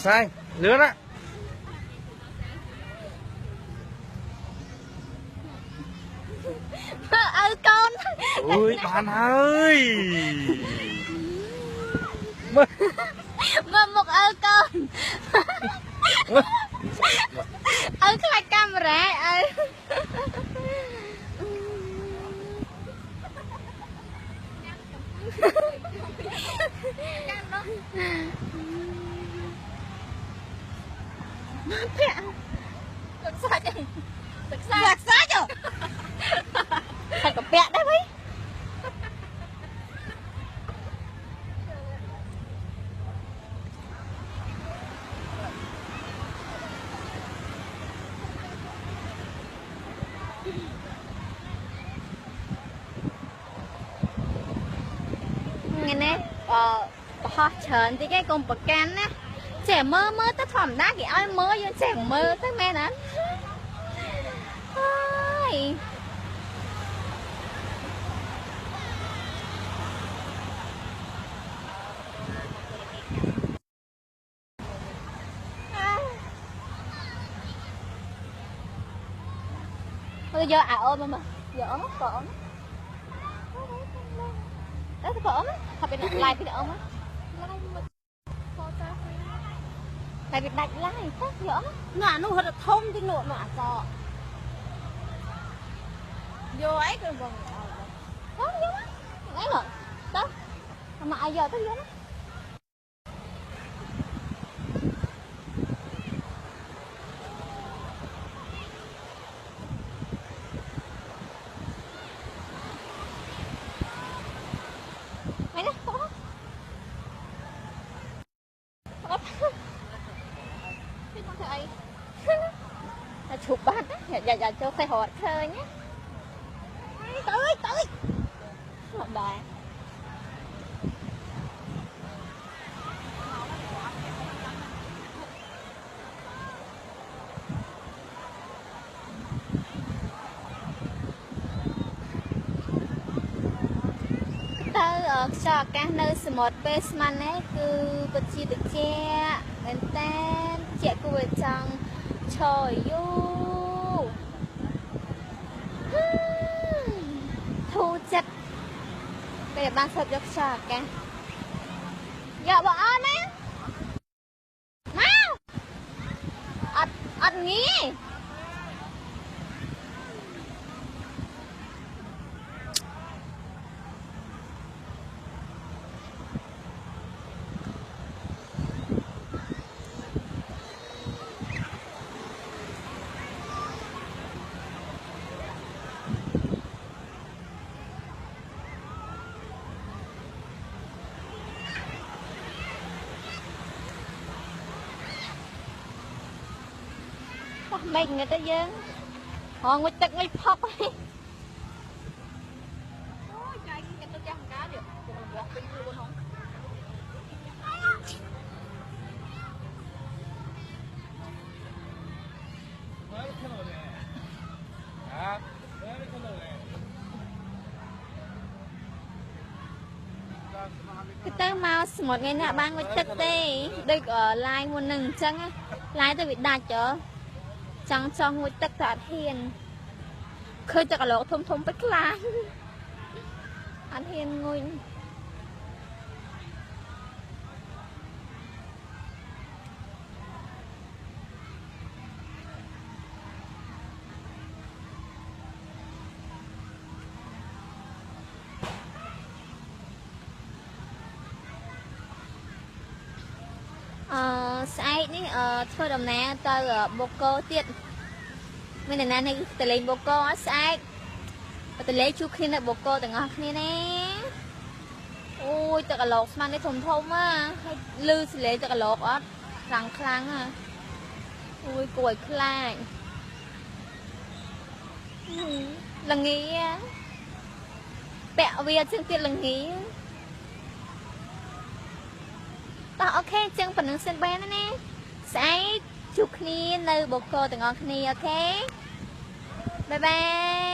sai lứa đó con ui bạn ơi mà một con khai camera thực sai chứ thật có bẹt đấy mấy nghe nè họ chờn thì cái công bậc can á trẻ mơ tới thòm đá cái ai mơ vô trẻ mơ tới mẹ nè ôi bây giờ ôm mà giờ ôm còn đấy có ôm á thật bị lại cái ôm á tại vì đặt lại khác dở ngả nó hơi thông thì nộ nọ cọ vô ấy cái vòng đó vô á ấy rồi đó mà ai giờ tới vô đó mấy nè chụp bát á, dạ cho khai hột khơi nhé. Tới. Một bài. Cho các nơi một baseman ấy cứ bật chi được che bên tên trẻ của vợ chồng trời ơi thu chất bây giờ ban sập cho cả dạ bỏ ăn á mau ăn nghĩ mình người ta dân họ ngồi tật ngồi phọc ấy ôi trời cái tôi chăm cá được bọt bên kia luôn không cái tới mau một ngày nè ban ngồi tật tê đây ở lại một nừng chân á lại tôi bị đạp chở chẳng cho ngồi tất cả hiền khơi cho cả lỗ thông bách lá anh hiền ngồi sai ní thôi đồng nè tao ở bồ cô tiện mình này này từ lên bồ cô sai từ lấy chú khi là bồ cô từ ngọc này nè ôi từ cả lột mang cái thùng á lư sẽ lấy từ cả lột á răng khăng à ôi cùi khai là nghĩ bẹo bia chương tiện là nghĩ tao ok chân phần nâng sân bé nữa nè sẽ chụp kia nơi bồ cô từ ngọc này ok bye bye